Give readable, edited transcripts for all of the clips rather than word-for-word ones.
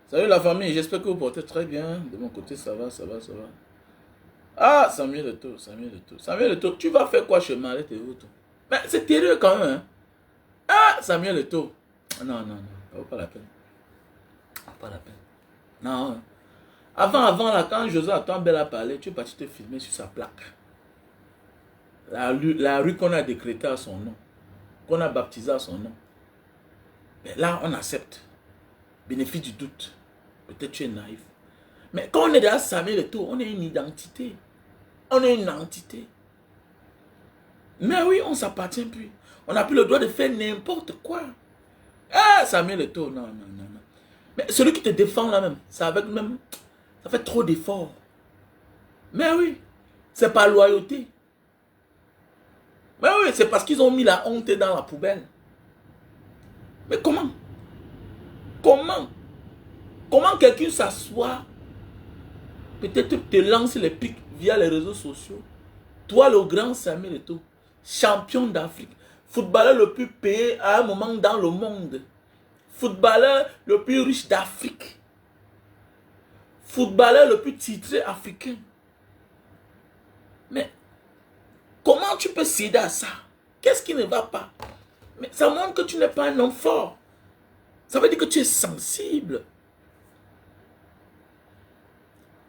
Salut la famille, j'espère que vous portez très bien. De mon côté, ça va, ça va, ça va. Ah, Samuel Eto'o, Samuel Eto'o. Samuel Eto'o, tu vas faire quoi chez Malette et autres? Mais c'est terrible quand même. Hein? Ah, Samuel Eto'o. Non, non, non, ça vaut pas la peine. Ça vaut pas la peine. Non. Hein. Avant, là, quand José Atombel a parlé, tu es parti te filmer sur sa plaque. La rue qu'on a décrétée à son nom. Qu'on a baptisée à son nom. Mais là, on accepte. Bénéfice du doute. Peut-être tu es naïf. Mais quand on est dans Samuel Eto'o, on est une identité. On est une entité. Mais oui, on ne s'appartient plus. On n'a plus le droit de faire n'importe quoi. Ah, Samuel Eto'o, non, non, non, non. Mais celui qui te défend là même, ça avec même, ça fait trop d'efforts. Mais oui, c'est par loyauté. Mais oui, c'est parce qu'ils ont mis la honte dans la poubelle. Mais comment? Comment quelqu'un s'assoit, peut-être te lance les pics via les réseaux sociaux. Toi, le grand Samuel Eto'o, champion d'Afrique, footballeur le plus payé à un moment dans le monde, footballeur le plus riche d'Afrique, footballeur le plus titré africain. Mais comment tu peux céder à ça? Qu'est-ce qui ne va pas? Mais ça montre que tu n'es pas un homme fort. Ça veut dire que tu es sensible.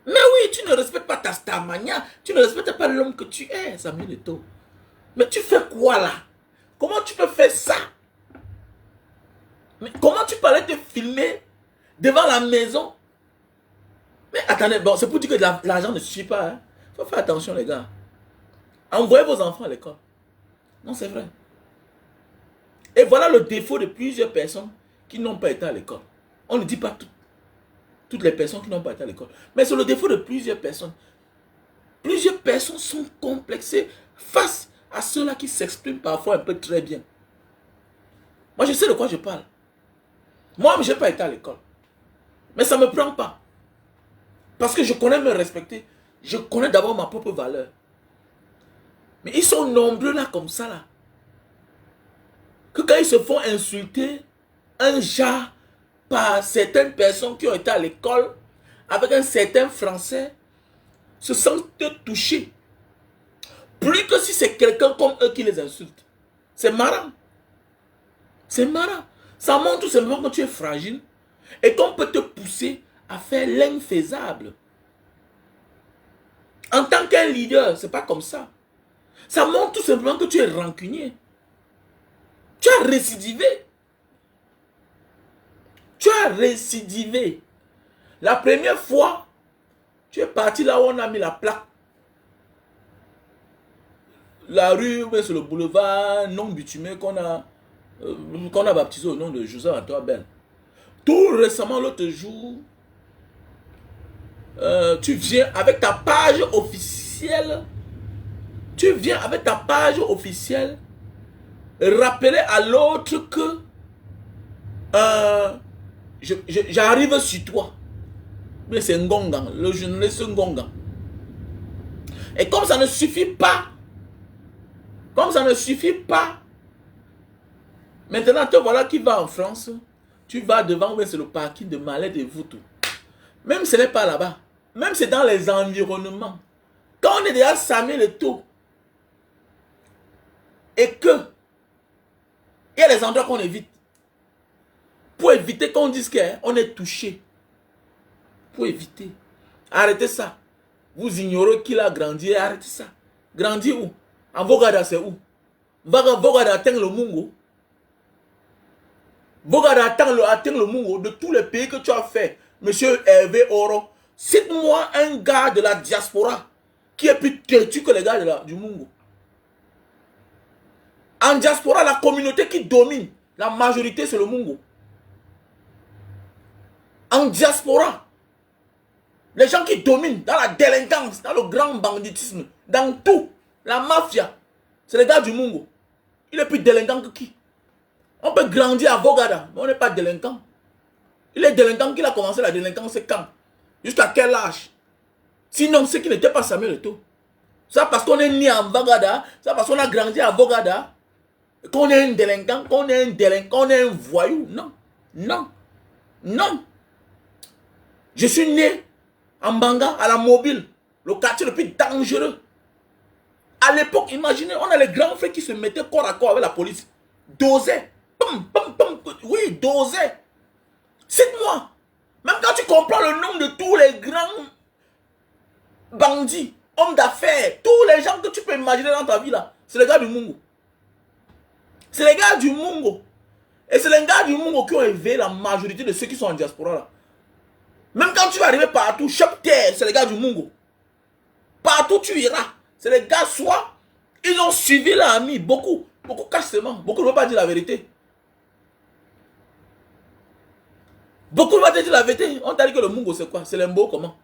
Mais oui, tu ne respectes pas ta starmania. Tu ne respectes pas l'homme que tu es, Samuel Eto'o. Mais tu fais quoi là? Comment tu peux faire ça? Mais comment tu peux aller te filmer devant la maison? Mais attendez, bon, c'est pour dire que l'argent ne suffit pas. Hein? Faut faire attention les gars. Envoyez vos enfants à l'école. Non, c'est vrai. Et voilà le défaut de plusieurs personnes qui n'ont pas été à l'école. On ne dit pas toutes les personnes qui n'ont pas été à l'école. Mais c'est le défaut de plusieurs personnes. Plusieurs personnes sont complexées face à ceux-là qui s'expriment parfois un peu très bien. Moi, je sais de quoi je parle. Moi, je n'ai pas été à l'école. Mais ça ne me prend pas. Parce que je connais me respecter. Je connais d'abord ma propre valeur. Mais ils sont nombreux là, comme ça, là. Que quand ils se font insulter, un genre par certaines personnes qui ont été à l'école, avec un certain français, se sentent touchés. Plus que si c'est quelqu'un comme eux qui les insulte. C'est marrant. C'est marrant. Ça montre tout simplement que tu es fragile et qu'on peut te pousser à faire l'infaisable. En tant qu'un leader, c'est pas comme ça. Ça montre tout simplement que tu es rancunier. Tu as récidivé. Tu as récidivé. La première fois, tu es parti là où on a mis la plaque. La rue, c'est le boulevard non bitumé qu'on a baptisé au nom de José Atombel. Tout récemment, l'autre jour, tu viens avec ta page officielle. Tu viens avec ta page officielle rappeler à l'autre que j'arrive sur toi. Mais c'est Ngongan, le journaliste Ngongan. Et comme ça ne suffit pas, maintenant te voilà qui va en France, tu vas devant, c'est le parking de Malette et Voutou. Même ce n'est pas là-bas, même c'est dans les environnements. Quand on est déjà Samuel Eto'o, et que Il y a des endroits qu'on évite. Pour éviter qu'on dise qu'on est touché. Pour éviter. Arrêtez ça. Vous ignorez qu'il a grandi. Arrêtez ça. Grandi où? En Vogada, c'est où? Vogada atteint le Mungo. Vogada atteint le Mungo de tous les pays que tu as fait. Monsieur Hervé Oro. Cite-moi un gars de la diaspora qui est plus têtu que les gars du Mungo. En diaspora, la communauté qui domine, la majorité, c'est le Mungo. En diaspora, les gens qui dominent dans la délinquance, dans le grand banditisme, dans tout, la mafia, c'est les gars du Mungo. Il est plus délinquant que qui? On peut grandir à Vogada, mais on n'est pas délinquant. Il est délinquant qu'il a commencé la délinquance, c'est quand? Jusqu'à quel âge? Sinon, c'est qu'il n'était pas Samuel Eto'o. Ça parce qu'on est né en Vogada, ça parce qu'on a grandi à Vogada, qu'on est un délinquant, qu'on est un voyou. Non, non, non. Je suis né en Banga, à la Mobile, le quartier le plus dangereux. À l'époque, imaginez, on a les grands frères qui se mettaient corps à corps avec la police. Dosaient. Oui, dosaient. Cite-moi. Même quand tu comprends le nom de tous les grands bandits, hommes d'affaires, tous les gens que tu peux imaginer dans ta vie là, c'est les gars du Mungo. C'est les gars du Mungo. Et c'est les gars du Mungo qui ont élevé la majorité de ceux qui sont en diaspora là. Même quand tu vas arriver partout, chaque terre, c'est les gars du Mungo. Partout tu iras. C'est les gars, soit ils ont suivi l'ami, beaucoup cachent seulement, beaucoup ne veulent pas dire la vérité. Beaucoup ne veulent pas dire la vérité. On t'a dit que le Mungo c'est quoi? C'est l'Embo comment?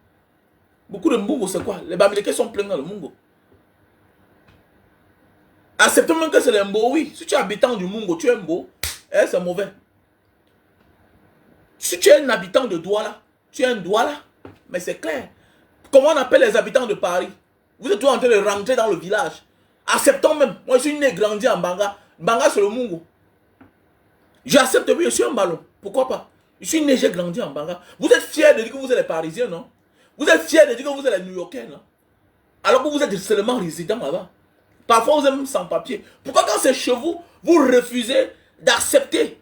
Beaucoup de Mungo c'est quoi? Les Bamileke sont pleins dans le Mungo. Acceptons même que c'est l'Embo, oui. Si tu es habitant du Mungo, tu es Mbo, c'est mauvais. Si tu es un habitant de Douala, tu es un Douala, mais c'est clair. Comment on appelle les habitants de Paris? Vous êtes tous en train de rentrer dans le village. Acceptons même. Moi, je suis né grandi en Banga. Banga, c'est le Mungo. J'accepte, oui, je suis un ballon. Pourquoi pas? Je suis né, j'ai grandi en Banga. Vous êtes fiers de dire que vous êtes les Parisiens, non? Vous êtes fiers de dire que vous êtes les New-Yorkais, non? Alors que vous êtes seulement résidents là-bas. Parfois, vous êtes même sans papier. Pourquoi quand c'est chez vous, vous refusez d'accepter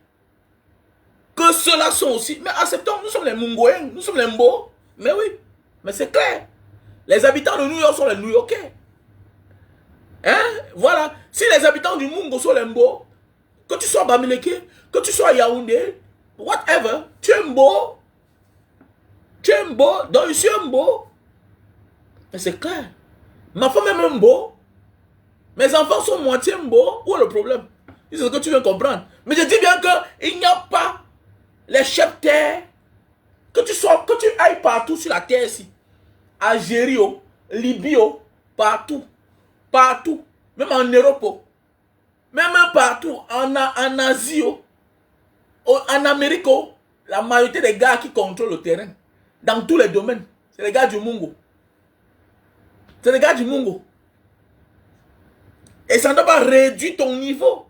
que ceux-là sont aussi... Mais acceptons, nous sommes les Mungoïens, nous sommes les Mbo. Mais oui, mais c'est clair. Les habitants de New York sont les New-Yorkais. Hein? Voilà. Si les habitants du Mungo sont les Mbo, que tu sois Bamileke, que tu sois Yaoundé, whatever, tu es Mbo. Tu es Mbo, donc je suis un Mbo. Mais c'est clair. Ma femme est même Mbo. Mes enfants sont moitié Mbo. Où est le problème? C'est ce que tu viens comprendre. Mais je dis bien qu'il n'y a pas les chefs terre. Que tu ailles partout sur la terre ici. Algérie, Libye, partout. Partout. Même en Europe. Même partout. En Asie. En Amérique. La majorité des gars qui contrôlent le terrain. Dans tous les domaines. C'est les gars du Mungo. C'est les gars du Mungo. Et ça ne doit pas réduire ton niveau.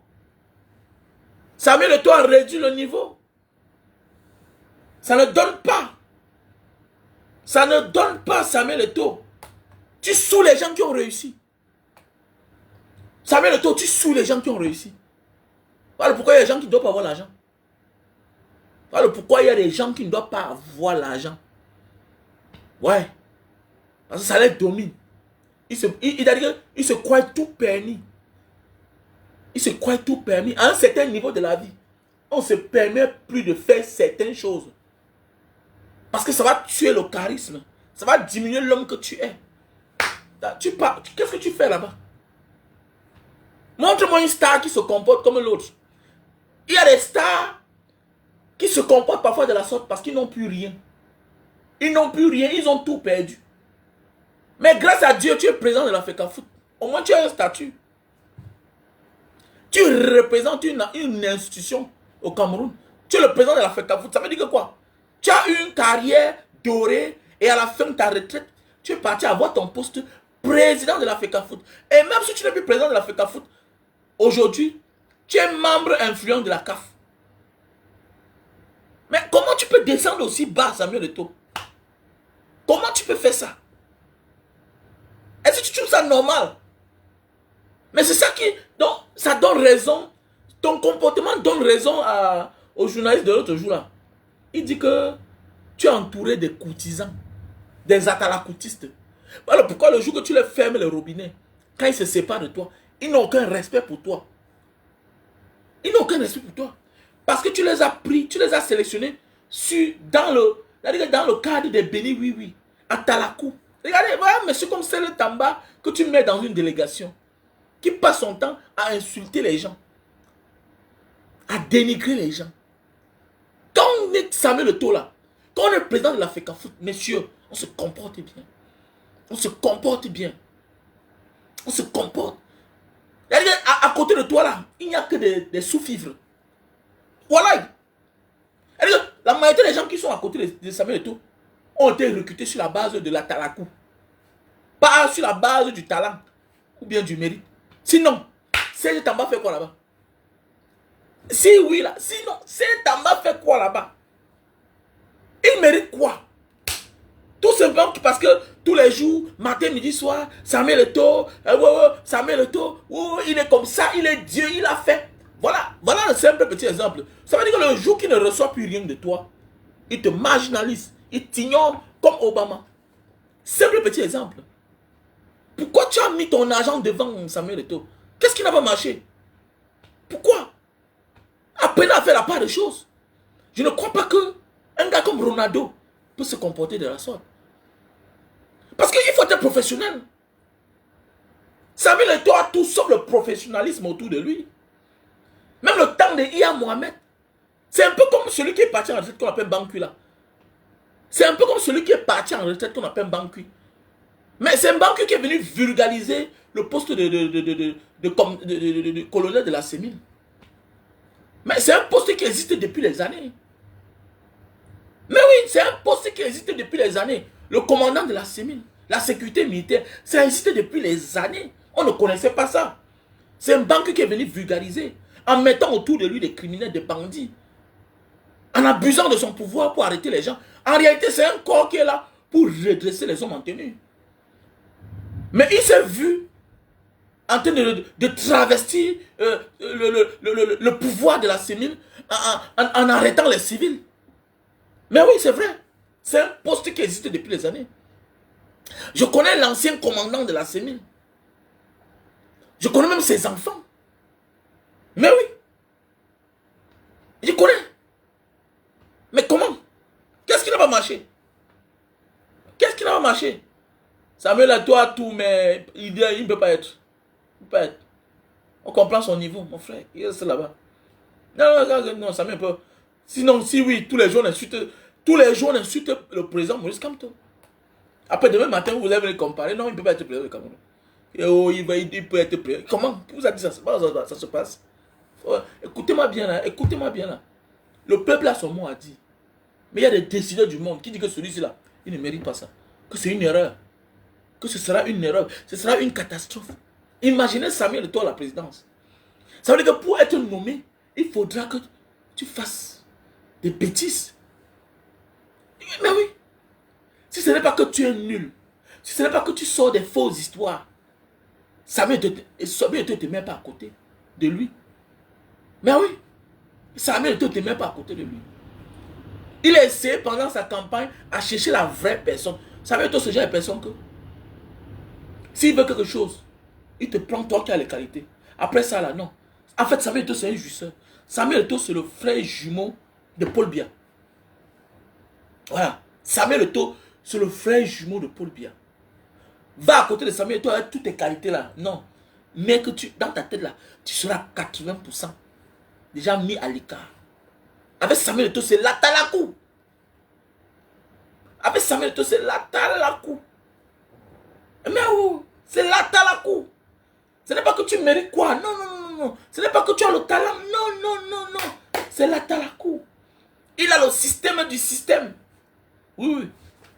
Samuel Eto'o a réduit le niveau. Ça ne donne pas. Ça ne donne pas, Samuel Eto'o. Tu saoules les gens qui ont réussi. Samuel Eto'o, tu saoules les gens qui ont réussi. Voilà pourquoi il y a des gens qui ne doivent pas avoir l'argent. Voilà pourquoi il y a des gens qui ne doivent pas avoir l'argent. Ouais. Parce que ça les domine. Il se croit tout permis. Il se croit tout permis. À un certain niveau de la vie, on ne se permet plus de faire certaines choses. Parce que ça va tuer le charisme. Ça va diminuer l'homme que tu es. Qu'est-ce que tu fais là-bas? Montre-moi une star qui se comporte comme l'autre. Il y a des stars qui se comportent parfois de la sorte parce qu'ils n'ont plus rien. Ils n'ont plus rien, ils ont tout perdu. Mais grâce à Dieu, tu es président de la FECAFOOT. Au moins, tu as un statut. Tu représentes une institution au Cameroun. Tu es le président de la FECAFOOT. Ça veut dire que quoi? Tu as eu une carrière dorée et à la fin de ta retraite, tu es parti avoir ton poste président de la FECAFOOT. Et même si tu n'es plus président de la FECAFOOT, aujourd'hui, tu es membre influent de la CAF. Mais comment tu peux descendre aussi bas, Samuel Eto'o? Comment tu peux faire ça? Est-ce que tu trouves ça normal? Mais c'est ça qui... Donc, ça donne raison. Ton comportement donne raison au journaliste de l'autre jour là. Il dit que tu es entouré de courtisans, des atalakoutistes. Alors pourquoi le jour que tu les fermes le robinet, quand ils se séparent de toi, ils n'ont aucun respect pour toi. Ils n'ont aucun respect pour toi. Parce que tu les as pris, tu les as sélectionnés dans le cadre des bénis oui, à Talakou. Regardez, voilà monsieur comme c'est le Tamba que tu mets dans une délégation, qui passe son temps à insulter les gens, à dénigrer les gens. Quand on est Samuel Eto'o là, quand on est président de la FECAFOOT, messieurs, on se comporte bien. On se comporte bien. On se comporte. À côté de toi là, il n'y a que des sous-fifres. Voilà. La majorité des gens qui sont à côté de Samuel Eto'o ont été recrutés sur la base de la Talakou. Pas sur la base du talent ou bien du mérite. Sinon, Serge Tamba fait quoi là-bas? Si oui là, sinon, Serge Tamba fait quoi là-bas? Il mérite quoi? Tout simplement parce que tous les jours, matin, midi, soir, Samuel Eto'o, Samuel Eto'o, il est comme ça, il est Dieu, il a fait. Voilà un simple petit exemple. Ça veut dire que le jour qu'il ne reçoit plus rien de toi, il te marginalise, il t'ignore comme Obama. Simple petit exemple. Pourquoi tu as mis ton argent devant Samuel Eto'o? Qu'est-ce qui n'a pas marché? Pourquoi? Apprenez à faire la part des choses. Je ne crois pas que un gars comme Ronaldo peut se comporter de la sorte. Parce qu'il faut être professionnel. Samuel Eto'o a tout sauf le professionnalisme autour de lui. Même le temps de Iya Mohamed. C'est un peu comme celui qui est parti en retraite qu'on appelle Bankui là. C'est un peu comme celui qui est parti en retraite qu'on appelle Bankui. Mais c'est Bankui qui est venu vulgariser le poste de colonel de la Sémine. Mais c'est un poste qui existe depuis les années. Mais oui, c'est un poste qui existe depuis les années. Le commandant de la Sémine, la sécurité militaire, ça existe depuis les années. On ne connaissait pas ça. C'est un Bankui qui est venu vulgariser en mettant autour de lui des criminels, des bandits, en abusant de son pouvoir pour arrêter les gens. En réalité, c'est un corps qui est là pour redresser les hommes en tenue. Mais il s'est vu en train de travestir le pouvoir de la Sémine en arrêtant les civils. Mais oui, c'est vrai. C'est un poste qui existe depuis les années. Je connais l'ancien commandant de la Sémine. Je connais même ses enfants. Mais oui. Je connais. Mais comment? Qu'est-ce qui n'a pas marché? Qu'est-ce qui n'a pas marché? Samuel Eto'o a tout, mais il ne peut pas être. Il ne peut pas être. On comprend son niveau, mon frère. Il est là-bas. Non, Samuel peut. Sinon, si oui, tous les jours on insulte le président Maurice Kamto. Après, demain matin, vous allez venir comparer. Non, il ne peut pas être président du Cameroun. Il peut être président. Comment? Qui vous a dit ça? Ça se passe. Écoutez-moi bien là. Écoutez-moi bien là. Le peuple a son mot à dire. Mais il y a des décideurs du monde qui disent que celui-ci là, il ne mérite pas ça. Que c'est une erreur. Que ce sera une erreur. Ce sera une catastrophe. Imaginez Samuel Eto'o à la présidence. Ça veut dire que pour être nommé, il faudra que tu fasses des bêtises. Mais oui. Si ce n'est pas que tu es nul, si ce n'est pas que tu sors des fausses histoires, Samuel Eto'o ne te met pas à côté de lui. Mais oui. Samuel Eto'o ne te met pas à côté de lui. Il a essayé pendant sa campagne à chercher la vraie personne. Samuel Eto'o, ce genre de personne que s'il veut quelque chose, il te prend toi qui as les qualités. Après ça, là, non. En fait, Samuel Eto'o, c'est un jouisseur. Samuel Eto'o, c'est le frère jumeau de Paul Biya. Voilà. Samuel Eto'o, c'est le frère jumeau de Paul Biya. Va à côté de Samuel Eto'o avec toutes tes qualités là. Non. Mais que dans ta tête là, tu seras 80% déjà mis à l'écart. Avec Samuel Eto'o, c'est l'atalakou. Avec Samuel Eto'o, c'est l'atalakou. Mais oh, c'est l'atalakou. Ce n'est pas que tu mérites quoi. Non. Ce n'est pas que tu as le talent. Non. C'est l'atalakou. Il a le système du système. Oui.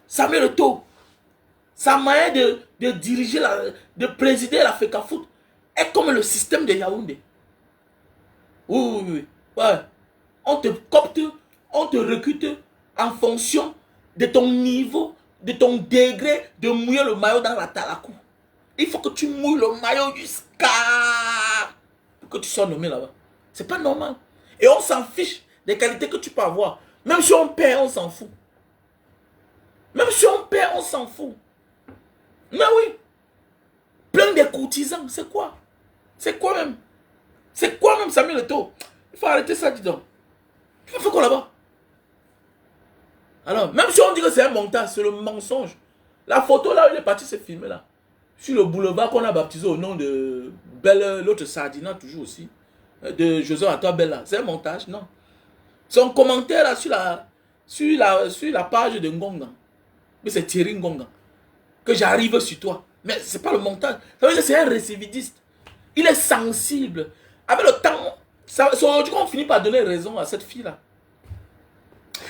Samuel Eto'o, sa manière de diriger, de présider la FECAFOOT est comme le système de Yaoundé. Oui. Ouais. On te copte, on te recrute en fonction de ton niveau, de ton degré de mouiller le maillot dans la talakou. Il faut que tu mouilles le maillot jusqu'à pour que tu sois nommé là-bas. C'est pas normal. Et on s'en fiche des qualités que tu peux avoir. Même si on perd, on s'en fout. Même si on perd, on s'en fout. Mais oui. Plein de courtisans, c'est quoi? C'est quoi même? C'est quoi même Samuel Eto'o? Il faut arrêter ça, dis donc. Tu fais quoi là-bas? Alors, même si on dit que c'est un montage, c'est le mensonge. La photo là où il est parti se filmer là. Sur le boulevard qu'on a baptisé au nom de Belle, l'autre Sardina toujours aussi. De José Antoine Bella. C'est un montage, non. Son commentaire là sur la page de Ngonga. Mais c'est Thierry Ngonga. Que j'arrive sur toi. Mais c'est pas le montage. Ça veut dire que c'est un récidiviste. Il est sensible. Avec le temps, c'est aujourd'hui qu'on finit par donner raison à cette fille-là.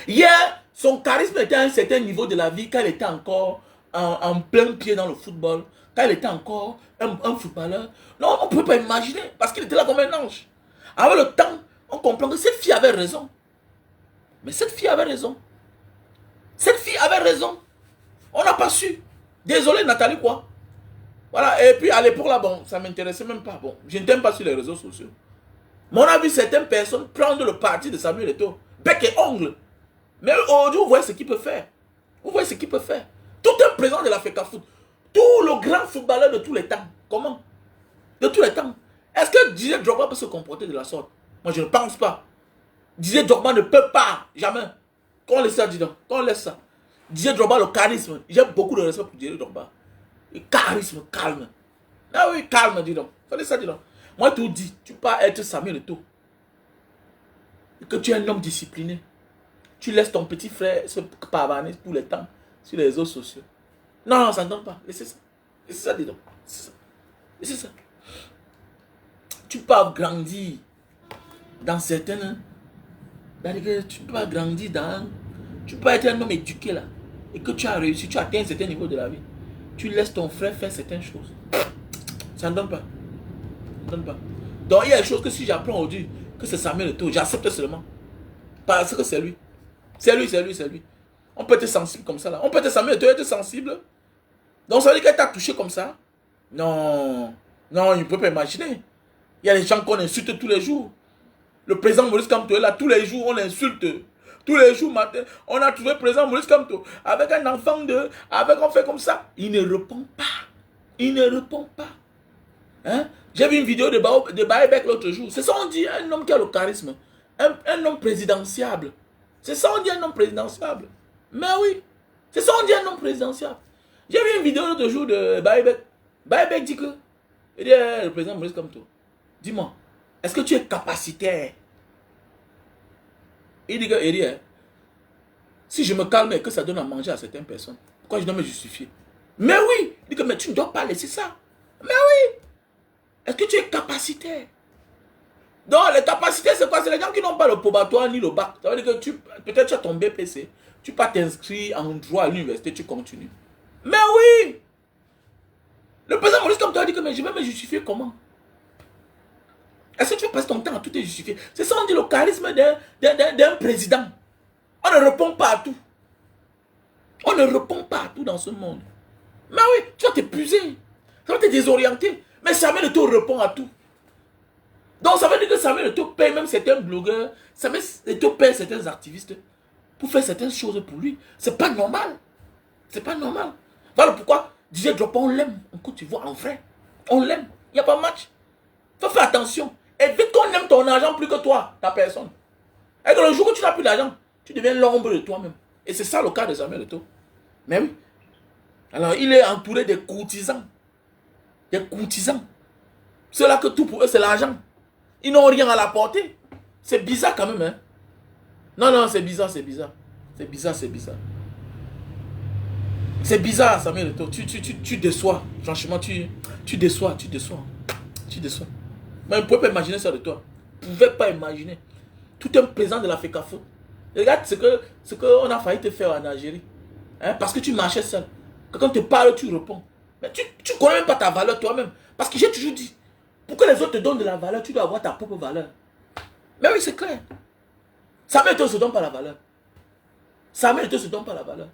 Hier, son charisme était à un certain niveau de la vie quand elle était encore en plein pied dans le football. Quand elle était encore un footballeur. Non, on ne peut pas imaginer. Parce qu'il était là comme un ange. Avec le temps, on comprend que cette fille avait raison. Mais cette fille avait raison. Cette fille avait raison. On n'a pas su. Désolé Nathalie quoi. Voilà, et puis à l'époque là, bon, ça ne m'intéressait même pas. Bon, je ne t'aime pas sur les réseaux sociaux. Mais on a vu certaines personnes prendre le parti de Samuel Eto'o. Bec et ongle. Mais aujourd'hui, vous voyez ce qu'il peut faire. Vous voyez ce qu'il peut faire. Tout un président de la FECAFOOT. Tout le grand footballeur de tous les temps. Comment? De tous les temps. Est-ce que Didier Drogba peut se comporter de la sorte? Moi, je ne pense pas. Didier Drogba ne peut pas. Jamais. Qu'on laisse ça, dis donc. Qu'on laisse ça. Didier Drogba, le charisme. J'ai beaucoup de respect pour Didier Drogba. Le charisme, calme. Ah oui, calme, dis donc. Fallait ça, dis donc. Moi, tout dit, tu peux pas être Samuel Eto'o. Et que tu es un homme discipliné. Tu laisses ton petit frère se pavaner tout le temps sur les réseaux sociaux. Non, non, ça ne donne pas. Laissez ça. Laissez ça, dis donc. Laissez ça. Laissez ça. Tu peux grandir dans certaines... Tu peux grandir dans... Tu peux être un homme éduqué là. Et que tu as réussi, tu atteins un certain niveau de la vie. Tu laisses ton frère faire certaines choses. Ça ne donne pas. Ça ne donne pas. Donc il y a des choses que si j'apprends aujourd'hui que c'est Samuel Eto'o, j'accepte seulement. Parce que c'est lui. C'est lui, c'est lui, c'est lui. On peut être sensible comme ça là. On peut être Samuel Eto'o, être sensible. Donc ça veut dire qu'elle t'a touché comme ça? Non. Non, il ne peut pas imaginer. Il y a des gens qu'on insulte tous les jours. Le président Maurice Kamto est là, tous les jours on l'insulte. Tous les jours matin, on a trouvé le président Maurice Kamto avec un enfant avec on fait comme ça. Il ne répond pas. Il ne répond pas. Hein? J'ai vu une vidéo de Baïbek l'autre jour. C'est ça on dit, un homme qui a le charisme. Un homme présidentiable. C'est ça on dit un homme présidentiable. Mais oui, c'est ça on dit un homme présidentiable. J'ai vu une vidéo l'autre jour de Baïbek. Baïbek dit que, il dit, le président Maurice Kamto, dis-moi, est-ce que tu es capacitaire? Il dit que, si je me calme et que ça donne à manger à certaines personnes, pourquoi je dois me justifier? Mais oui, il dit que, mais tu ne dois pas laisser ça. Mais oui, est-ce que tu es capacitaire? Donc, les capacités, c'est quoi? C'est les gens qui n'ont pas le probatoire ni le bac. Ça veut dire que peut-être tu as ton BPC, tu peux t'inscrire en droit à l'université, tu continues. Mais oui! Le président Maurice comme toi dit que mais je vais me justifier comment? Est-ce que tu passes ton temps à tout te justifier? C'est ça on dit le charisme d'un président. On ne répond pas à tout. On ne répond pas à tout dans ce monde. Mais oui, tu vas t'épuiser. Ça va te désorienter. Mais Samuel Eto'o répond à tout. Donc ça veut dire que Samuel Eto'o paye même certains blogueurs, Samuel Eto'o paye certains activistes pour faire certaines choses pour lui. C'est pas normal. C'est pas normal. Voilà pourquoi Didier Drogba, on l'aime en Côte d'Ivoire, en vrai. On l'aime. Il n'y a pas de match. Faut faire attention. Évite qu'on aime ton argent plus que toi, ta personne. Et que le jour où tu n'as plus d'argent, tu deviens l'ombre de toi-même. Et c'est ça le cas de Samuel Eto'o. Mais oui. Alors il est entouré des courtisans. Des courtisans. Ceux-là que tout pour eux c'est l'argent. Ils n'ont rien à la porter. C'est bizarre quand même. Hein? Non, non, c'est bizarre, c'est bizarre. C'est bizarre, c'est bizarre. C'est bizarre, Samuel Eto'o. Tu déçois. Franchement, tu déçois, tu déçois. Tu déçois. Mais on ne pouvait pas imaginer ça de toi. On ne pouvait pas imaginer. Tout un président de la FECAFOOT. Regarde ce qu'on a failli te faire en Algérie. Hein? Parce que tu marchais seul. Quand on te parle, tu réponds. Mais tu ne connais même pas ta valeur toi-même. Parce que j'ai toujours dit, pour que les autres te donnent de la valeur, tu dois avoir ta propre valeur. Mais oui, c'est clair. Samuel Eto'o ne se donne pas la valeur. Samuel Eto'o ne se donne pas la valeur.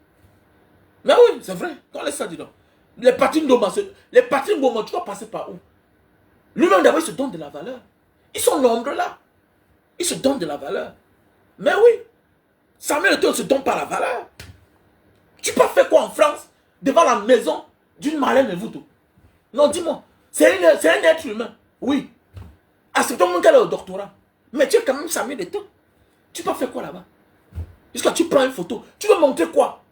Mais oui, c'est vrai. Quand laisse ça, dis donc. Les Patrick Mboma, tu dois passer par où? Lui-même d'abord, il se donne de la valeur. Ils sont nombreux là. Il se donne de la valeur. Mais oui, Samuel Eto'o ne se donne pas la valeur. Tu peux faire quoi en France, devant la maison d'une Marlène Mvuto? Non, dis-moi. C'est un être humain. Oui. Acceptons mon qu'elle est au doctorat. Mais tu es quand même Samuel Eto'o. Tu peux faire quoi là-bas? Jusqu'à tu prends une photo. Tu veux montrer quoi?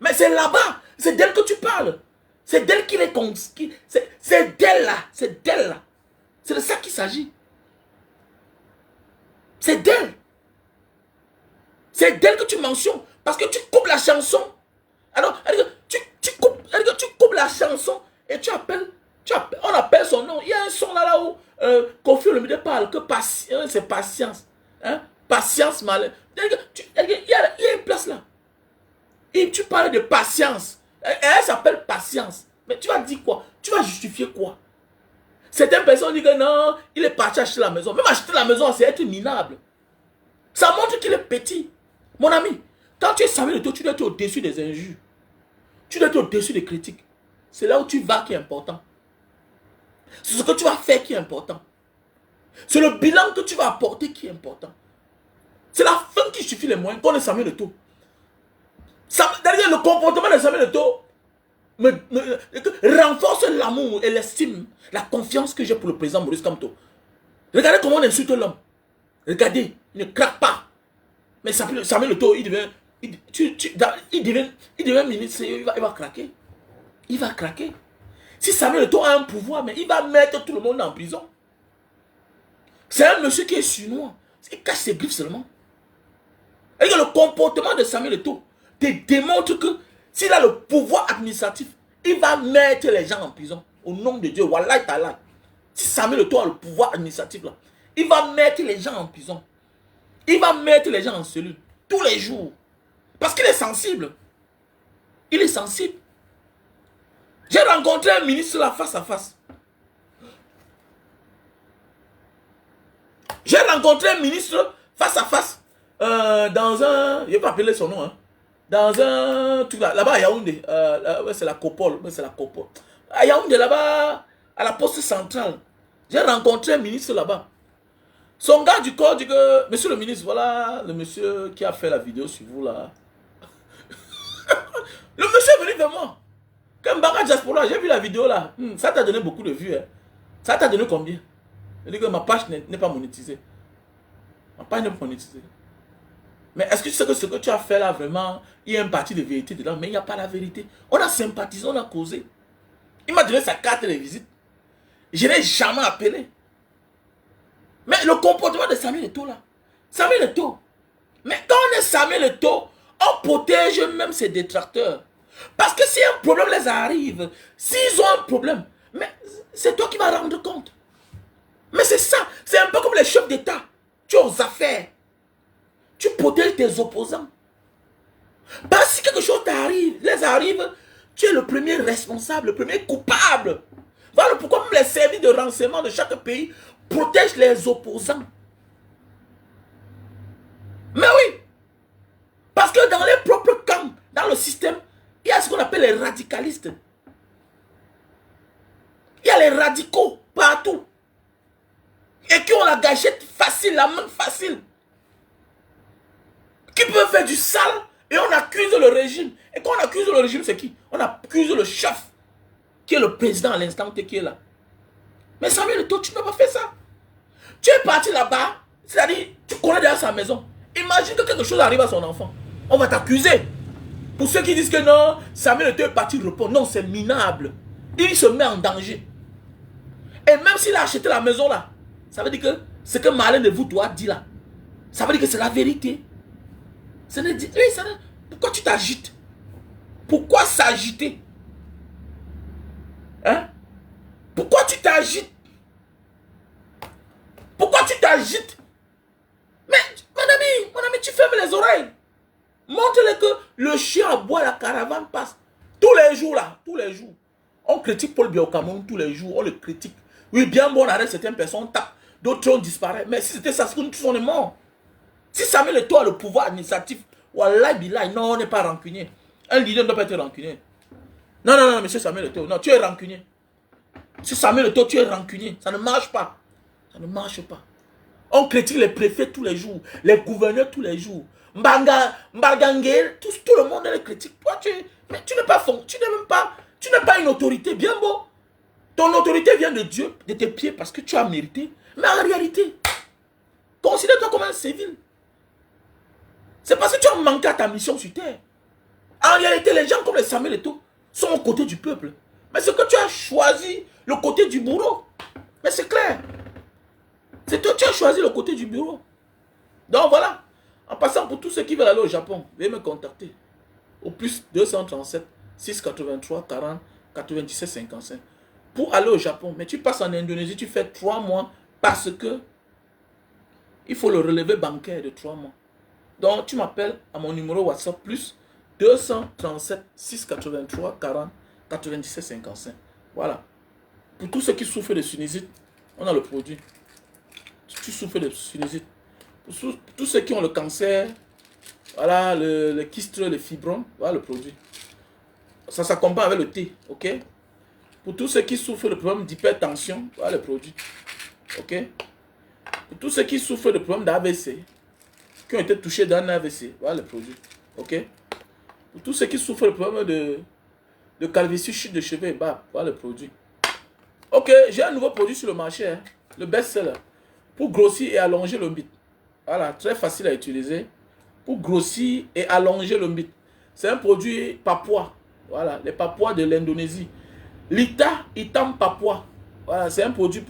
Mais c'est là-bas. C'est d'elle que tu parles. C'est d'elle qu'il est conquis. C'est d'elle là. C'est d'elle là. C'est de ça qu'il s'agit. C'est d'elle. C'est d'elle que tu mentionnes. Parce que tu coupes la chanson. Alors, tu coupes la chanson et tu appelles, on appelle son nom. Il y a un son là où Kofi Olomide parle que c'est patience. Hein? Patience, malin. Il y a une place là. Et tu parles de patience. Elle s'appelle patience. Mais tu vas dire quoi? Tu vas justifier quoi? Certaines personnes disent que non, il est parti acheter la maison. Même acheter la maison, c'est être minable. Ça montre qu'il est petit. Mon ami, quand tu es Samuel Eto'o, tu dois être au-dessus des injures. Tu dois être au-dessus des critiques. C'est là où tu vas qui est important. C'est ce que tu vas faire qui est important. C'est le bilan que tu vas apporter qui est important. C'est la fin qui suffit les moyens. Qu'on est Samuel Eto'o. D'ailleurs, le comportement de Samuel Eto'o renforce l'amour et l'estime, la confiance que j'ai pour le président Maurice Kamto. Regardez comment on insulte l'homme. Regardez, il ne craque pas. Mais Samuel Eto'o, il devient ministre, il va craquer. Il va craquer. Si Samuel Eto'o a un pouvoir, mais il va mettre tout le monde en prison. C'est un monsieur qui est chinois. Il cache ses griffes seulement. Et le comportement de Samuel Eto'o te démontre que s'il a le pouvoir administratif, il va mettre les gens en prison. Au nom de Dieu, Wallahi Ta'ala. Si Samuel Eto'o a le pouvoir administratif là, il va mettre les gens en prison. Il va mettre les gens en cellule tous les jours. Parce qu'il est sensible. Il est sensible. J'ai rencontré un ministre là face à face. J'ai rencontré un ministre face à face dans un... Je ne vais pas appeler son nom. Hein, dans un truc là-bas à Yaoundé. Ouais, c'est la Copole. C'est la Copole. À Yaoundé, là-bas, à la poste centrale. J'ai rencontré un ministre là-bas. Son gars du corps dit que, monsieur le ministre, voilà le monsieur qui a fait la vidéo sur vous là. Le monsieur est venu vers moi. Comme Mbaka Diaspora, j'ai vu la vidéo là. Ça t'a donné beaucoup de vues. Hein. Ça t'a donné combien? Il dit que ma page n'est pas monétisée. Ma page n'est pas monétisée. Mais est-ce que tu sais que ce que tu as fait là vraiment, il y a une partie de vérité dedans, mais il n'y a pas la vérité. On a sympathisé, on a causé. Il m'a donné sa carte de visite. Je n'ai jamais appelé. Mais le comportement de Samuel Eto'o là. Samuel Eto'o. Mais quand on est Samuel Eto'o, on protège même ses détracteurs. Parce que si un problème les arrive, s'ils ont un problème, mais c'est toi qui vas rendre compte. Mais c'est ça. C'est un peu comme les chefs d'État. Tu es aux affaires. Tu protèges tes opposants. Parce que si quelque chose les arrive, tu es le premier responsable, le premier coupable. Voilà pourquoi même les services de renseignement de chaque pays protègent les opposants. Mais oui. Parce que dans les propres camps, dans le système, il y a ce qu'on appelle les radicalistes. Il y a les radicaux partout. Et qui ont la gâchette facile, la main facile. Qui peuvent faire du sale et on accuse le régime. Et quand on accuse le régime, c'est qui? On accuse le chef, qui est le président à l'instant T qui est là. Mais Samuel Eto'o, tu n'as pas fait ça. Tu es parti là-bas, c'est-à-dire, tu connais déjà sa maison. Imagine que quelque chose arrive à son enfant. On va t'accuser. Pour ceux qui disent que non, Samuel Eto'o est parti répondre. Non, c'est minable. Il se met en danger. Et même s'il a acheté la maison là, ça veut dire que ce que Marlène Mvuto a dit là, ça veut dire que c'est la vérité. Pourquoi tu t'agites? Pourquoi s'agiter? Hein? Pourquoi tu t'agites? Pourquoi tu t'agites? Mais, mon ami, tu fermes les oreilles. Montre-le que le chien aboie, la caravane passe. Tous les jours là, tous les jours. On critique Paul Biya au Cameroun tous les jours, on le critique. Oui, bien bon, on arrête certaines personnes, on tape. D'autres on disparaît. Mais si c'était ça, c'est que nous tous on est morts. Si Samuel Eto'o a le pouvoir administratif, Wallah Billah, non, on n'est pas rancunier. Un leader ne doit pas être rancunier. Non, non, non, monsieur Samuel Eto'o, non, tu es rancunier. Si Samuel Eto'o, tu es rancunier. Ça ne marche pas. Ça ne marche pas. On critique les préfets tous les jours, les gouverneurs tous les jours. Mbargangue, tout le monde les critique. Toi, mais tu n'es pas fond, tu n'es pas une autorité, bien beau. Ton autorité vient de Dieu, de tes pieds, parce que tu as mérité. Mais en réalité, considère-toi comme un civil. C'est parce que tu as manqué à ta mission sur terre. En réalité, les gens comme les Samuel et tout sont aux côtés du peuple. Mais c'est que tu as choisi le côté du bourreau. Mais c'est clair. C'est toi, tu as choisi le côté du bureau. Donc voilà. En passant, pour tous ceux qui veulent aller au Japon, veuillez me contacter. Au plus 237 683 40 97 55. Pour aller au Japon, mais tu passes en Indonésie, tu fais 3 mois parce que il faut le relevé bancaire de 3 mois. Donc tu m'appelles à mon numéro WhatsApp plus 237 683 40 97 55. Voilà. Pour tous ceux qui souffrent de sinusite, on a le produit. Tu souffres de sinusite. Pour tous ceux qui ont le cancer, voilà, le kyste, le fibron, voilà le produit. Ça s'accompagne avec le thé, ok? Pour tous ceux qui souffrent de problèmes d'hypertension, voilà le produit, ok? Pour tous ceux qui souffrent de problèmes d'AVC, qui ont été touchés d'un AVC, voilà le produit, ok? Pour tous ceux qui souffrent de problèmes de calvitie, chute de cheveux et barbe, voilà le produit. Ok, j'ai un nouveau produit sur le marché, hein, le best-seller. Pour grossir et allonger le bit. Voilà, très facile à utiliser. Pour grossir et allonger le bit. C'est un produit papouas. Voilà, les papouas de l'Indonésie. Lita Itam Papua. Voilà, c'est un produit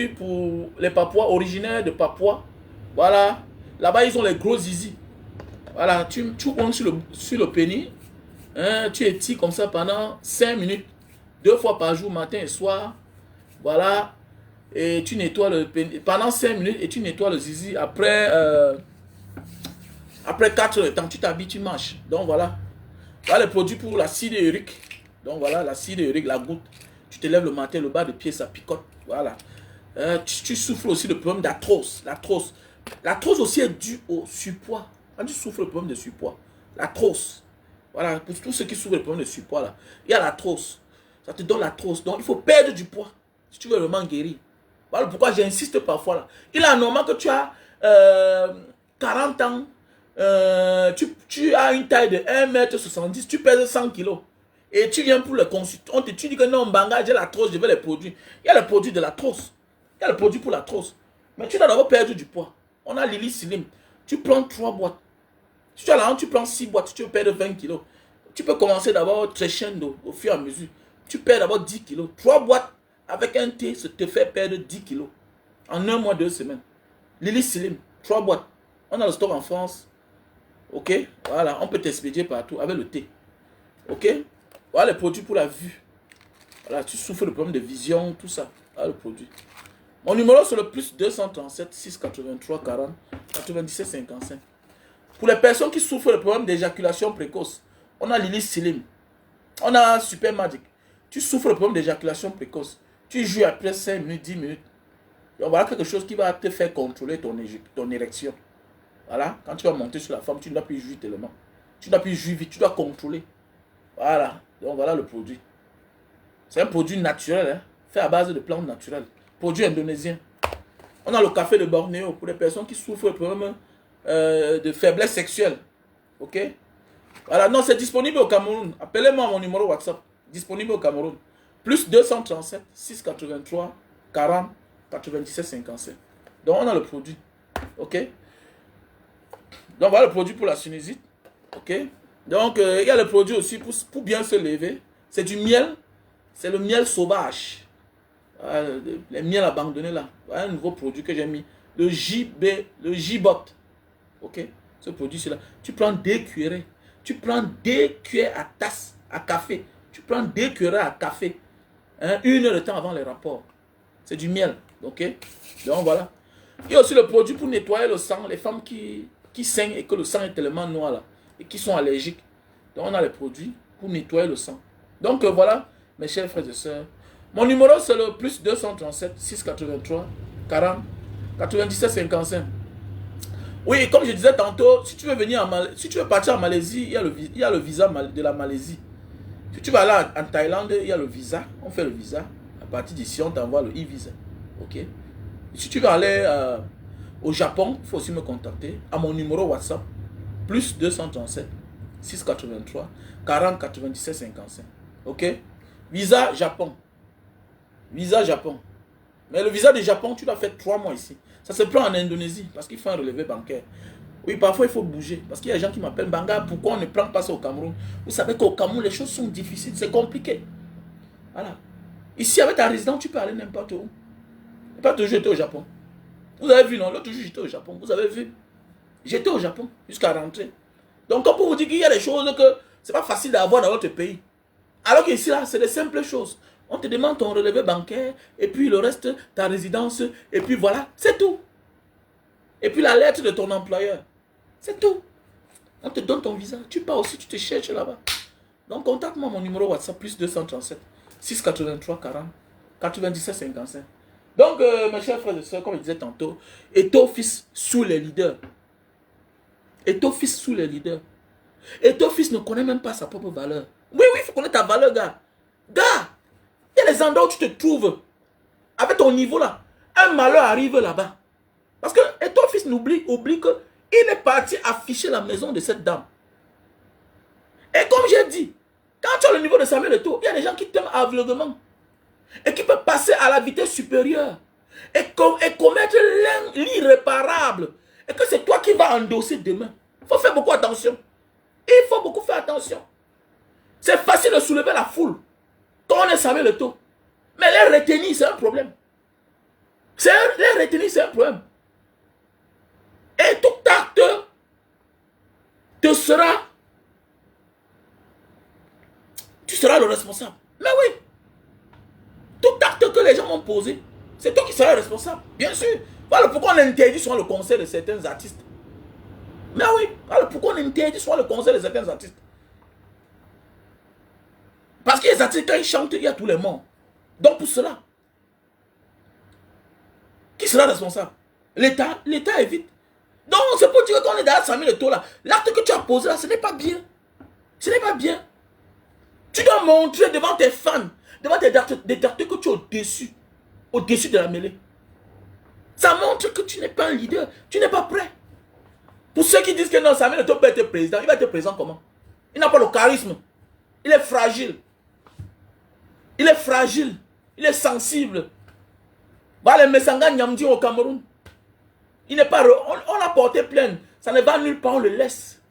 pour les papouas originaires de Papua. Voilà, là-bas ils ont les gros zizi. Voilà, tu montes sur le pénis. Hein, tu étires comme ça pendant 5 minutes. 2 fois par jour, matin et soir. Voilà. Et tu nettoies le pénis pendant 5 minutes et tu nettoies le zizi. Après 4 heures de temps, tu t'habilles, tu marches. Donc voilà. Voilà le produit pour l'acide urique. Donc voilà, l'acide urique, la goutte. Tu te lèves le matin, le bas de pied, ça picote. Voilà. Tu souffres aussi de problème d'arthrose. L'arthrose aussi est due au surpoids. Quand tu souffres de problème de surpoids, l'arthrose. Voilà, pour tous ceux qui souffrent de problème de surpoids, là, il y a l'arthrose. Ça te donne l'arthrose. Donc il faut perdre du poids si tu veux vraiment guérir. Voilà pourquoi j'insiste parfois là. Il est normal que tu as 40 ans, tu as une taille de 1m70, tu pèses 100 kg. Et tu viens pour le consultant, tu dis que non, Mbanga, j'ai l'arthrose, je vais les produire. Il y a le produit de l'arthrose. Il y a le produit pour l'arthrose. Mais tu dois d'abord perdre du poids. On a Lily Slim. Tu prends 3 boîtes. Si tu as l'argent, tu prends 6 boîtes, tu veux perdre 20 kg. Tu peux commencer d'abord crescendo au fur et à mesure. Tu perds d'abord 10 kg. 3 boîtes avec un thé, ça te fait perdre 10 kg. En 1 mois, 2 semaines. Lily Slim, 3 boîtes. On a le stock en France. Ok? Voilà, on peut t'expédier partout avec le thé. Ok? Voilà les produits pour la vue. Voilà, tu souffres de problèmes de vision, tout ça. Voilà le produit. Mon numéro c'est le plus 237 683 40 97 55. Pour les personnes qui souffrent de problèmes d'éjaculation précoce, on a Lily Slim. On a Super Magic. Tu souffres de problèmes d'éjaculation précoce. Tu joues après 5 minutes, 10 minutes. Donc voilà quelque chose qui va te faire contrôler ton érection. Voilà, quand tu vas monter sur la femme, tu ne dois plus jouir tellement. Tu ne dois plus jouir vite, tu dois contrôler. Voilà, donc voilà le produit. C'est un produit naturel, hein, fait à base de plantes naturelles. Produit indonésien. On a le café de Bornéo pour les personnes qui souffrent de problèmes de faiblesse sexuelle. Ok? Voilà, non, c'est disponible au Cameroun. Appelez-moi à mon numéro WhatsApp. Disponible au Cameroun. Plus 237 683 40 97 55. Donc on a le produit. Ok? Donc voilà le produit pour la sinusite. Ok? Donc il y a le produit aussi pour bien se lever. C'est du miel. C'est le miel sauvage. Les miels abandonnés là. Voilà un nouveau produit que j'ai mis. Le J-Bot. Ok? Ce produit c'est là. Tu prends 2 cuillerées. Tu prends 2 cuillères à tasse à café. Tu prends 2 cuillères à café. Hein, 1 heure de temps avant les rapports. C'est du miel. Ok? Donc voilà. Il y a aussi le produit pour nettoyer le sang. Les femmes qui saignent et que le sang est tellement noir là. Et qui sont allergiques. Donc on a les produits pour nettoyer le sang. Donc voilà, mes chers frères et sœurs. Mon numéro c'est le plus 237 683 40 97 55. Oui, comme je disais tantôt, si tu veux venir si tu veux partir en Malaisie, il y a le visa de la Malaisie. Si tu vas aller en Thaïlande, il y a le visa. On fait le visa. À partir d'ici, on t'envoie le e-visa. Ok? Si tu veux aller au Japon, il faut aussi me contacter à mon numéro WhatsApp, plus 237 683 40 97 55. Ok? Visa Japon. Visa Japon. Mais le visa du Japon, tu dois faire 3 mois ici. Ça se prend en Indonésie parce qu'il faut un relevé bancaire. Oui, parfois il faut bouger. Parce qu'il y a des gens qui m'appellent Banga, pourquoi on ne prend pas ça au Cameroun? Vous savez qu'au Cameroun, les choses sont difficiles, c'est compliqué. Voilà. Ici, avec ta résidence, tu peux aller n'importe où. Pas toujours été au Japon. Vous avez vu, non? L'autre jour, j'étais au Japon. Vous avez vu? J'étais au Japon jusqu'à rentrer. Donc, comme pour vous dire qu'il y a des choses que c'est pas facile d'avoir dans votre pays. Alors qu'ici, là, c'est des simples choses. On te demande ton relevé bancaire, et puis le reste, ta résidence, et puis voilà, c'est tout. Et puis la lettre de ton employeur. C'est tout. On te donne ton visa. Tu pars aussi, tu te cherches là-bas. Donc, contacte-moi mon numéro WhatsApp, plus 237 683 40 97 55. Donc, mes chers frères et sœurs, comme je disais tantôt, Eto'o fils sous les leaders. Eto'o fils sous les leaders. Eto'o fils ne connaît même pas sa propre valeur. Oui, oui, il faut connaître ta valeur, gars. Gars, il y a des endroits où tu te trouves avec ton niveau là. Un malheur arrive là-bas. Parce que Eto'o fils oublie qu'il est parti afficher la maison de cette dame. Et comme j'ai dit, quand tu as le niveau de Samuel Eto'o, il y a des gens qui t'aiment aveuglément. Et qui peuvent passer à la vitesse supérieure. Et commettre l'irréparable. Et que c'est toi qui vas endosser demain. Il faut faire beaucoup attention. Il faut beaucoup faire attention. C'est facile de soulever la foule. Quand on est Samuel Eto'o. Mais les retenir, c'est un problème. Les retenir, c'est un problème. Et tout acte te sera... Tu seras le responsable. Mais oui. Tout acte que les gens m'ont posé, c'est toi qui seras responsable. Bien sûr. Voilà pourquoi on interdit souvent le concert de certains artistes. Mais oui. Voilà pourquoi on interdit souvent le concert de certains artistes. Parce que les artistes, quand ils chantent, il y a tous les morts. Donc pour cela, qui sera responsable? L'État. L'État évite. Donc c'est pour dire qu'on est dans 100 000 Eto'o là. L'acte que tu as posé là, ce n'est pas bien. Ce n'est pas bien. Tu dois montrer devant tes fans, devant tes détracteurs que tu es au-dessus. Au-dessus de la mêlée. Ça montre que tu n'es pas un leader. Tu n'es pas prêt. Pour ceux qui disent que non, Samuel Eto'o peut être président, il va être président comment? Il n'a pas le charisme. Il est fragile. Il est fragile. Il est sensible. Voilà le Messanga Nyamdi au Cameroun. Il n'est pas... On l'a porté plainte. Ça ne va nulle part, on le laisse.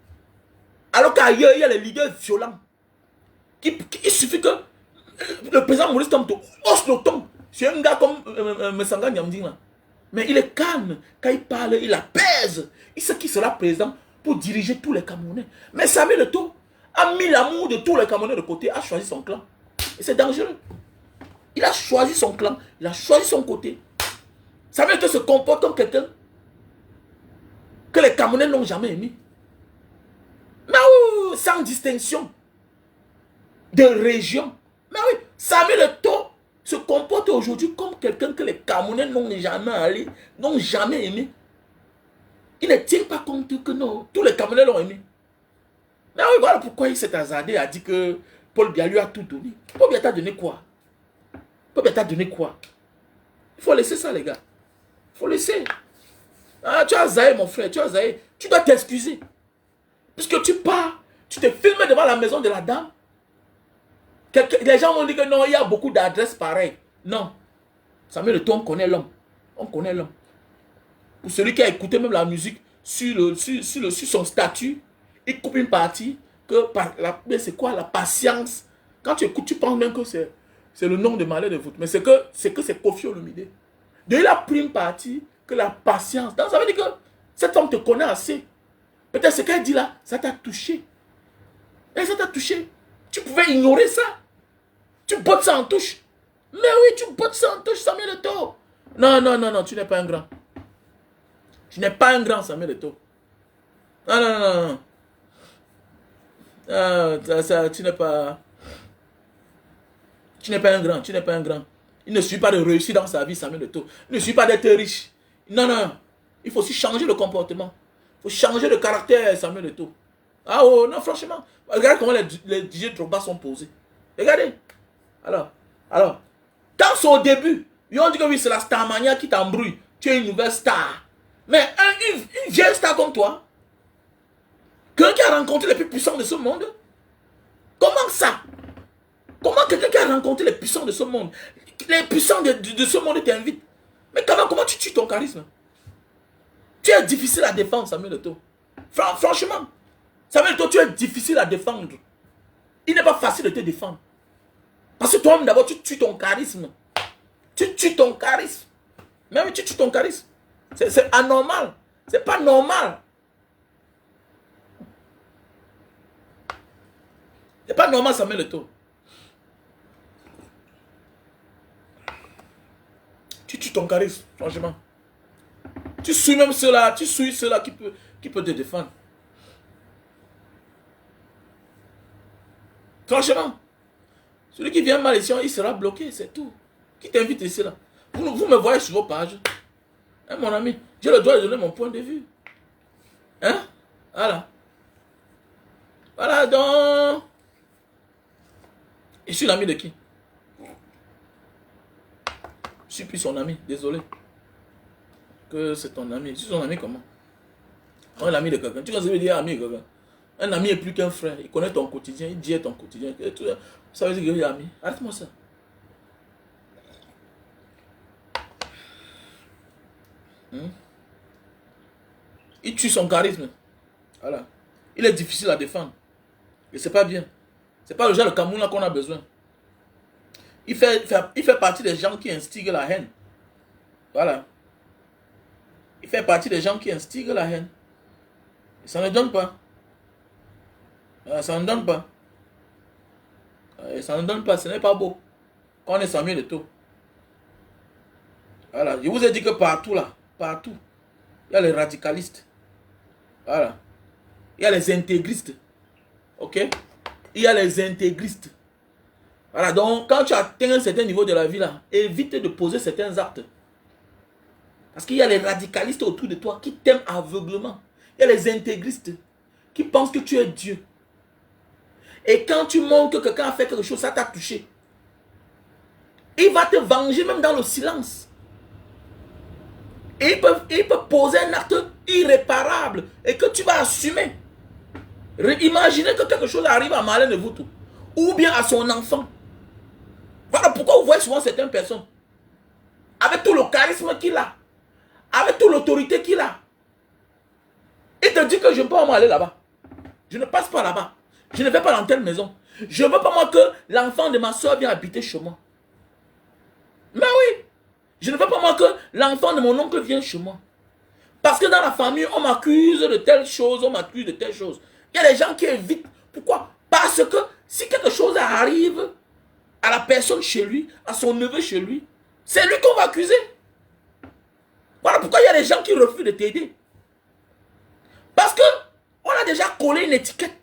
Alors qu'ailleurs, il y a les leaders violents. Il suffit que le président Maurice Kamto hausse le ton. C'est un gars comme Messanga Nyamdi là. Mais il est calme. Quand il parle, il apaise. Il sait qu'il sera président pour diriger tous les Camerounais. Mais Samuel Eto'o a mis l'amour de tous les Camerounais de côté, a choisi son clan. Et c'est dangereux. Il a choisi son clan, il a choisi son côté. Samuel Eto'o se comporte comme quelqu'un que les Camerounais n'ont jamais aimé. Mais oui, sans distinction de région. Mais oui, Samuel Eto'o se comporte aujourd'hui comme quelqu'un que les Camerounais n'ont jamais aimé. Il ne tient pas compte que non, tous les Camerounais l'ont aimé. Mais oui, voilà pourquoi il s'est hasardé et a dit que Paul Biya lui a tout donné. Paul Biya t'a donné quoi? Paul Biya t'a donné quoi? Il faut laisser ça, les gars. Il faut laisser. Ah, tu as zaï, mon frère, tu as zaï. Tu dois t'excuser. Puisque tu pars, tu te filmes devant la maison de la dame. Les gens vont dire que non, il y a beaucoup d'adresses pareilles. Non. Samuel Eto'o, on connaît l'homme. On connaît l'homme. Pour celui qui a écouté même la musique sur son statut, il coupe une partie que c'est quoi la patience. Quand tu écoutes, tu penses même que c'est le nom de Malais de foot. Mais c'est que c'est Koffi Olomide. Donc il a pris une partie que la patience. Donc ça veut dire que cette femme te connaît assez. Peut-être ce qu'elle dit là, ça t'a touché. Et ça t'a touché. Tu pouvais ignorer ça. Tu bottes ça en touche. Mais oui, tu bottes ça en touche, Samuel Eto'o. Non, non, non, non, tu n'es pas un grand. Tu n'es pas un grand, Samuel Eto'o. Non, non, non, non. Tu n'es pas... Tu n'es pas un grand, tu n'es pas un grand. Il ne suffit pas de réussir dans sa vie, Samuel Eto'o. Il ne suffit pas d'être riche. Non, non. Il faut aussi changer le comportement. Il faut changer de caractère, Samuel Eto'o. Ah oh, non, franchement. Regardez comment les DJ Drogba sont posés. Regardez. Alors, quand c'est au début, ils ont dit que oui, c'est la Starmania qui t'embrouille. Tu es une nouvelle star. Mais une vieille star comme toi, quelqu'un qui a rencontré les plus puissants de ce monde, comment ça? Comment quelqu'un qui a rencontré les puissants de ce monde, les puissants de ce monde t'invitent? Mais comment tu tues ton charisme? Tu es difficile à défendre, Samuel Eto'o. Franchement, Samuel Eto'o, tu es difficile à défendre. Il n'est pas facile de te défendre. Parce que toi-même, d'abord, tu tues ton charisme. Tu tues ton charisme. Mais oui, tu tues ton charisme. C'est anormal. C'est pas normal. C'est pas normal, Samuel Eto'o. Tu tues ton charisme, franchement. Tu suis même ceux-là, tu suis ceux-là qui peut te défendre. Franchement, celui qui vient mal ici, il sera bloqué, c'est tout. Qui t'invite ici là? Vous me voyez sur vos pages. Hein, mon ami, j'ai le droit de donner mon point de vue. Hein? Voilà. Voilà donc. Je suis l'ami de qui? Je suis plus son ami, désolé. Que c'est ton ami. Je suis son ami comment? On est l'ami de quelqu'un. Tu vois ce que je veux dire, ami de quelqu'un? Un ami est plus qu'un frère. Il connaît ton quotidien, il dit ton quotidien. Ça veut dire qu'il est ami. Arrête-moi ça. Il tue son charisme. Voilà. Il est difficile à défendre. Et c'est pas bien. C'est pas le genre de Cameroun qu'on a besoin. Il fait partie des gens qui instiguent la haine. Voilà. Il fait partie des gens qui instiguent la haine. Et ça ne donne pas. Ça ne donne pas. Et ça ne donne pas. Ce n'est pas beau. Quand on est Samuel Eto'o. Voilà. Je vous ai dit que partout là, partout, il y a les radicalistes. Voilà. Il y a les intégristes. Ok? Il y a les intégristes. Voilà. Donc, quand tu atteins un certain niveau de la vie là, évite de poser certains actes. Parce qu'il y a les radicalistes autour de toi qui t'aiment aveuglement. Il y a les intégristes qui pensent que tu es Dieu. Et quand tu montres que quelqu'un a fait quelque chose, ça t'a touché. Il va te venger même dans le silence. Et il peut poser un acte irréparable et que tu vas assumer. Imaginez que quelque chose arrive à Marlène de Voutou ou bien à son enfant. Voilà pourquoi vous voyez souvent certaines personnes avec tout le charisme qu'il a, avec toute l'autorité qu'il a. Il te dit que je ne peux pas aller là-bas. Je ne passe pas là-bas. Je ne vais pas dans telle maison. Je ne veux pas moi que l'enfant de ma soeur vienne habiter chez moi. Mais oui. Je ne veux pas moi que l'enfant de mon oncle vienne chez moi. Parce que dans la famille, on m'accuse de telle chose, on m'accuse de telle chose. Il y a des gens qui évitent. Pourquoi? Parce que si quelque chose arrive à la personne chez lui, à son neveu chez lui, c'est lui qu'on va accuser. Voilà pourquoi il y a des gens qui refusent de t'aider. Parce que on a déjà collé une étiquette.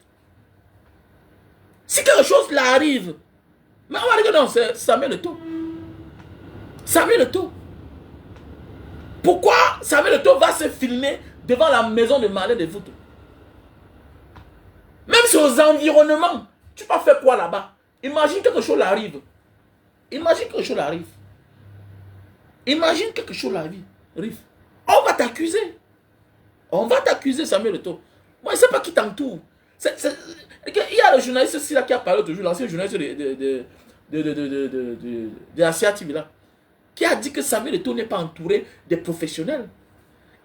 Si quelque chose l'arrive, mais on va dire que non, c'est Samuel Eto'o. Samuel Eto'o. Pourquoi Samuel Eto'o va se filmer devant la maison de Marlène de Voutou? Même si aux environnements, tu vas faire quoi là-bas? Imagine quelque chose arrive. Imagine quelque chose arrive. Imagine quelque chose arrive. On va t'accuser. On va t'accuser, Samuel Eto'o. Moi, je ne sais pas qui t'entoure. Il y a le journaliste aussi là qui a parlé toujours, l'ancien journaliste de Asia TV là, qui a dit que Samuel Eto'o n'est pas entouré des professionnels.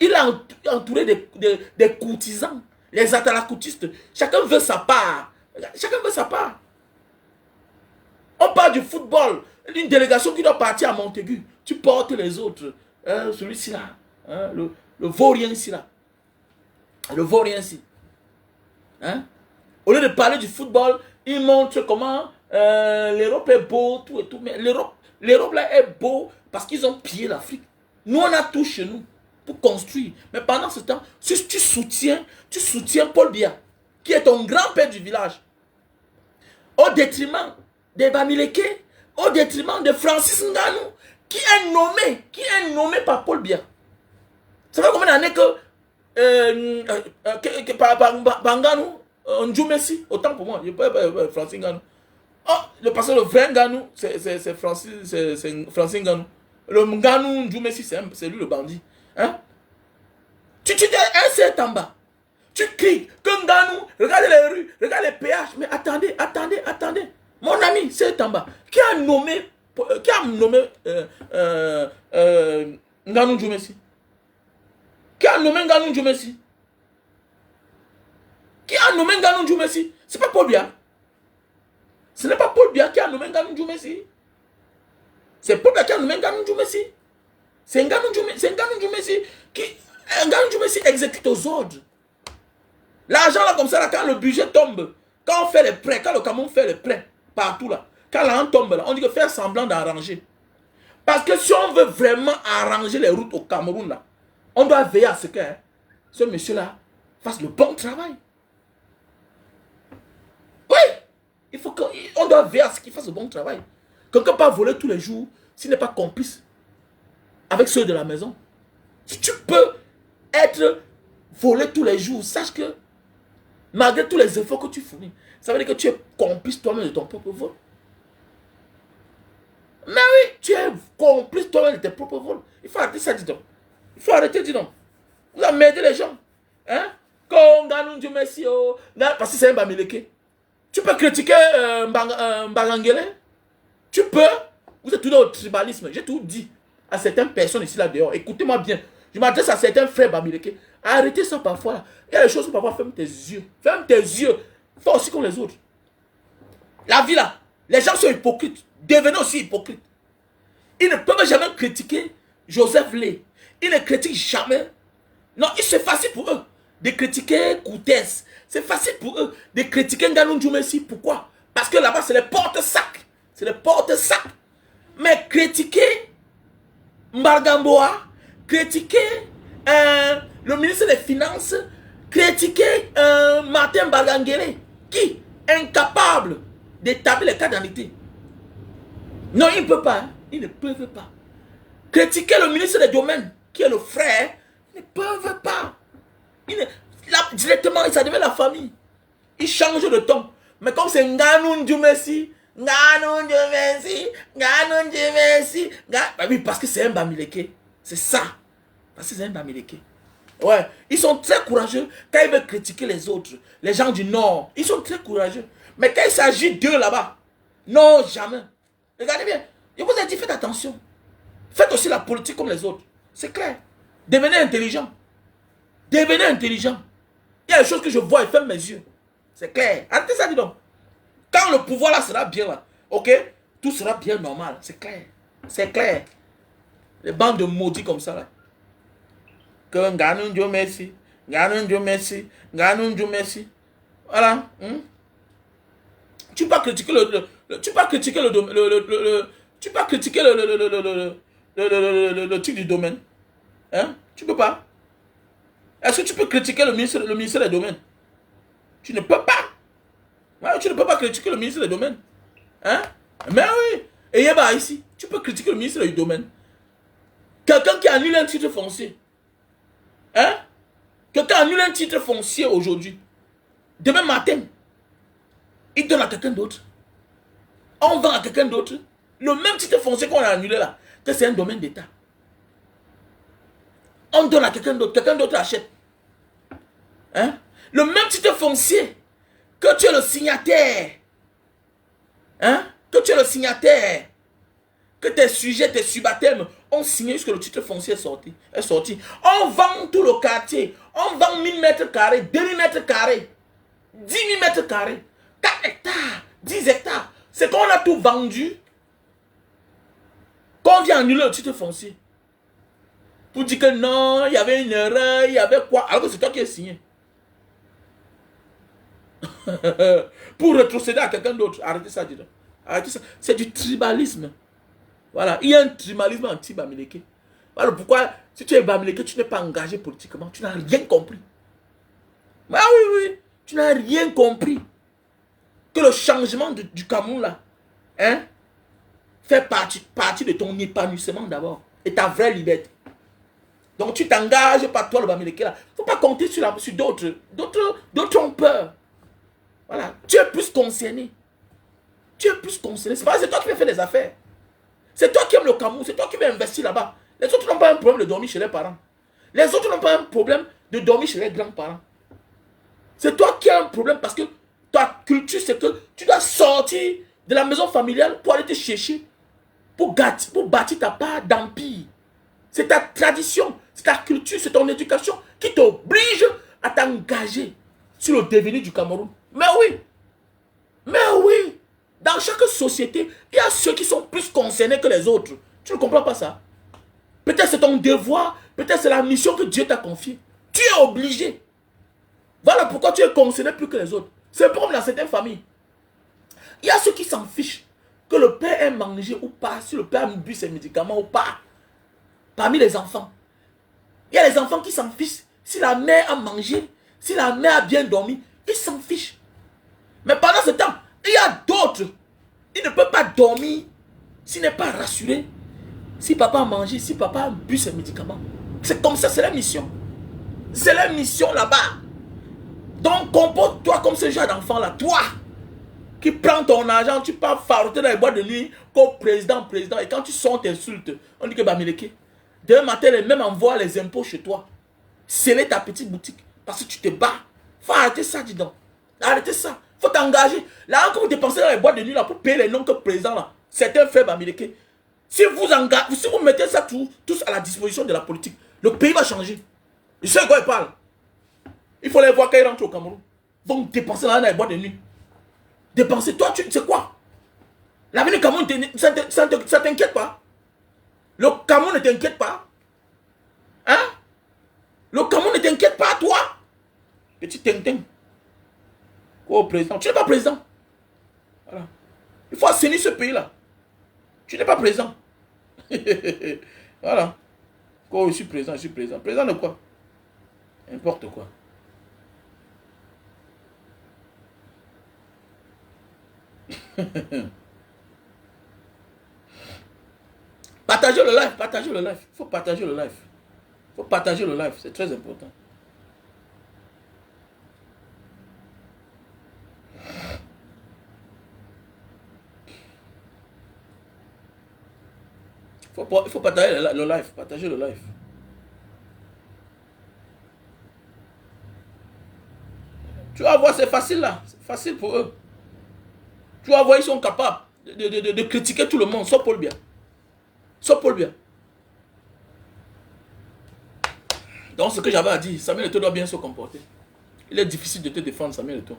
Il est entouré des courtisans, les atalacoutistes. Chacun veut sa part. Chacun veut sa part. On parle du football. Une délégation qui doit partir à Montaigu. Tu portes les autres. Celui-ci là. Le vaurien-ci là. Le vaurien-ci. Hein? Au lieu de parler du football, il montre comment l'Europe est beau, tout et tout. Mais l'Europe là est beau parce qu'ils ont pillé l'Afrique. Nous, on a tout chez nous pour construire. Mais pendant ce temps, si tu soutiens Paul Biya, qui est ton grand-père du village, au détriment des Bamileke, au détriment de Francis Ngannou, qui est nommé par Paul Biya. Ça fait combien d'années que Ngannou, Ndjoumessi, autant pour moi, je ne peux pas Francis Ngannou. Oh, parce que le vrai Ngannou, c'est Francis Ngannou. Le Nganou Djoumessi, c'est lui le bandit. Hein? Tu dis un set en bas. Tu cries que Nganou, regardez les rues, regardez les péages. Mais attendez, attendez, attendez. Mon ami, c'est en bas. Qui a nommé Nganou Djoumessi? Qui a nommé Nganou Djoumessi? Qui a nommé Nganou Djoumessi? C'est pas Paul Biya. Ce n'est pas Paul Biya qui a nommé Nganou Djoumessi. C'est Paul Biya qui a nommé Nganou Djoumessi. C'est Nganou Djoumessi qui... Nganou Djoumessi exécute aux ordres. L'argent là comme ça, là, quand le budget tombe, quand on fait les prêts, quand le Cameroun fait les prêts, partout là, quand l'argent tombe là, on dit que faire semblant d'arranger. Parce que si on veut vraiment arranger les routes au Cameroun là, on doit veiller à ce que ce monsieur là fasse le bon travail. Oui, il faut qu'on doit veiller à ce qu'il fasse le bon travail. Quelqu'un peut pas voler tous les jours s'il n'est pas complice avec ceux de la maison. Si tu peux être volé tous les jours, sache que malgré tous les efforts que tu fournis, ça veut dire que tu es complice toi-même de ton propre vol. Mais oui, tu es complice toi-même de tes propres vols. Il faut arrêter ça, dis donc. Il faut arrêter, dis donc. Vous emmerdez les gens. Hein? Parce que c'est un Bamileke. Tu peux critiquer Mbangangele. Tu peux. Vous êtes tout dans le tribalisme. J'ai tout dit à certaines personnes ici là dehors. Écoutez-moi bien. Je m'adresse à certains frères Bamileke. Arrêtez ça parfois. Là. Il y a des choses que parfois ferme tes yeux. Ferme tes yeux. Fais aussi comme les autres. La vie là. Les gens sont hypocrites. Devenez aussi hypocrites. Ils ne peuvent jamais critiquer Joseph Lé. Ils ne critiquent jamais. Non, c'est facile pour eux de critiquer Koutès. C'est facile pour eux de critiquer Nganou Djoumessi. Pourquoi? Parce que là-bas, c'est les porte-sacs. C'est les porte-sacs. Mais critiquer Mbargamboa, critiquer le ministre des Finances, critiquer Martin Mbargangele, qui est incapable d'établir les cas d'identité. Non, il ne peut pas. Hein. Ils ne peuvent pas. Critiquer le ministre des Domaines, qui est le frère, ils ne peuvent pas. Là, directement, ça devient la famille. Ils changent de ton. Mais comme c'est Nganou Djoumessi, Nganou Djoumessi, Nganou Djoumessi, oui, parce que c'est un Bamileke. C'est ça. Parce que c'est un Bamileke. Ouais, ils sont très courageux quand ils veulent critiquer les autres. Les gens du Nord, ils sont très courageux. Mais quand il s'agit d'eux là-bas, non, jamais. Regardez bien. Je vous ai dit, faites attention. Faites aussi la politique comme les autres. C'est clair. Devenez intelligent. Devenez intelligent. Il y a des choses que je vois et ferme mes yeux. C'est clair. Arrêtez ça, dis donc. Quand le pouvoir là sera bien là, ok, tout sera bien normal. C'est clair. C'est clair. Les bandes de maudits comme ça là. Que Nganou Djoumessi, Nganou Djoumessi, Nganou Djoumessi. Voilà. Tu peux pas critiquer tu peux pas critiquer tu peux pas critiquer le truc du domaine. Hein? Tu peux pas. Est-ce que tu peux critiquer le ministre des Domaines? Tu ne peux pas. Ouais, tu ne peux pas critiquer le ministre des Domaines. Hein? Mais oui. Et Yeba ici, tu peux critiquer le ministre du Domaine. Quelqu'un qui annule un titre foncier. Hein? Quelqu'un annule un titre foncier aujourd'hui. Demain matin, il donne à quelqu'un d'autre. On vend à quelqu'un d'autre. Le même titre foncier qu'on a annulé là, que c'est un domaine d'État. On donne à quelqu'un d'autre achète. Hein? Le même titre foncier, que tu es le signataire. Hein? Que tu es le signataire. Que tes sujets, tes subalternes ont signé jusque le titre foncier est sorti. On vend tout le quartier. On vend 1000 mètres carrés, 2000 mètres carrés, 10 000 mètres carrés, 4 hectares, 10 hectares. C'est qu'on a tout vendu. Qu'on vient annuler le titre foncier. Pour dire que non, il y avait une erreur, il y avait quoi. Alors que c'est toi qui as signé. Pour retrocéder à quelqu'un d'autre. Arrêtez ça, dis donc. Arrêtez ça. C'est du tribalisme. Voilà. Il y a un tribalisme anti-Bamileke. Voilà pourquoi, si tu es Bamileke, tu n'es pas engagé politiquement. Tu n'as rien compris. Ah oui, oui. Tu n'as rien compris. Que le changement du Cameroun, là, hein, fait partie de ton épanouissement d'abord. Et ta vraie liberté. Donc tu t'engages par toi, le Bamileke, là. Il ne faut pas compter sur d'autres. D'autres ont peur. Voilà. Tu es plus concerné. Tu es plus concerné. C'est pas c'est toi qui fais des affaires. C'est toi qui aimes le Cameroun, c'est toi qui veux investir là-bas. Les autres n'ont pas un problème de dormir chez les parents. Les autres n'ont pas un problème de dormir chez les grands-parents. C'est toi qui as un problème parce que ta culture, c'est que tu dois sortir de la maison familiale pour aller te chercher, pour bâtir ta part d'empire. C'est ta tradition, c'est ta culture, c'est ton éducation qui t'oblige à t'engager sur le devenir du Cameroun. Mais oui, dans chaque société, il y a ceux qui sont plus concernés que les autres. Tu ne comprends pas ça? Peut-être c'est ton devoir, peut-être c'est la mission que Dieu t'a confiée. Tu es obligé. Voilà pourquoi tu es concerné plus que les autres. C'est comme dans certaines familles. Il y a ceux qui s'en fichent que le père ait mangé ou pas, si le père a bu ses médicaments ou pas. Parmi les enfants. Il y a les enfants qui s'en fichent si la mère a mangé, si la mère a bien dormi. Ils s'en fichent. Mais pendant ce temps, il y a d'autres. Ils ne peuvent pas dormir s'il n'est pas rassuré. Si papa a mangé, si papa a bu ses médicaments. C'est comme ça, c'est la mission. C'est la mission là-bas. Donc comporte-toi comme ce genre d'enfant-là. Toi, qui prends ton argent, tu pars faroter dans les boîtes de nuit comme président. Et quand tu sors, on t'insulte. On dit que Bamileke. Demain matin, les mêmes envoient les impôts chez toi. Sceller ta petite boutique. Parce que tu te bats. Faut arrêter ça, dis donc. Arrêtez ça. Faut t'engager. Là, quand vous dépensez dans les boîtes de nuit là, pour payer les noms que président là, certains frères Bamileke. Si vous mettez ça tous à la disposition de la politique, le pays va changer. Je sais de quoi ils parlent. Il faut les voir quand ils rentrent au Cameroun. Ils vont dépenser dans les boîtes de nuit. Dépenser. Toi, tu sais quoi? L'avenir du Cameroun, ça t'inquiète pas? Le Cameroun ne t'inquiète pas? Hein? Le Cameroun ne t'inquiète pas, toi? Petit tintin. Quoi, président? Tu n'es pas président. Voilà. Il faut assainir ce pays-là. Tu n'es pas président. Voilà. Quoi, je suis président, je suis président. Président de quoi? N'importe quoi. Partagez le live, partagez le live. Il faut partager le live. Il faut partager le live, c'est très important. Il faut partager le live, partager le live. Tu vas voir, c'est facile là. C'est facile pour eux. Tu vas voir, ils sont capables de critiquer tout le monde, sauf Paul Biya. Sauf Paul Biya. Donc, ce que j'avais à dire, Samuel Eto'o doit bien se comporter. Il est difficile de te défendre, Samuel Eto'o.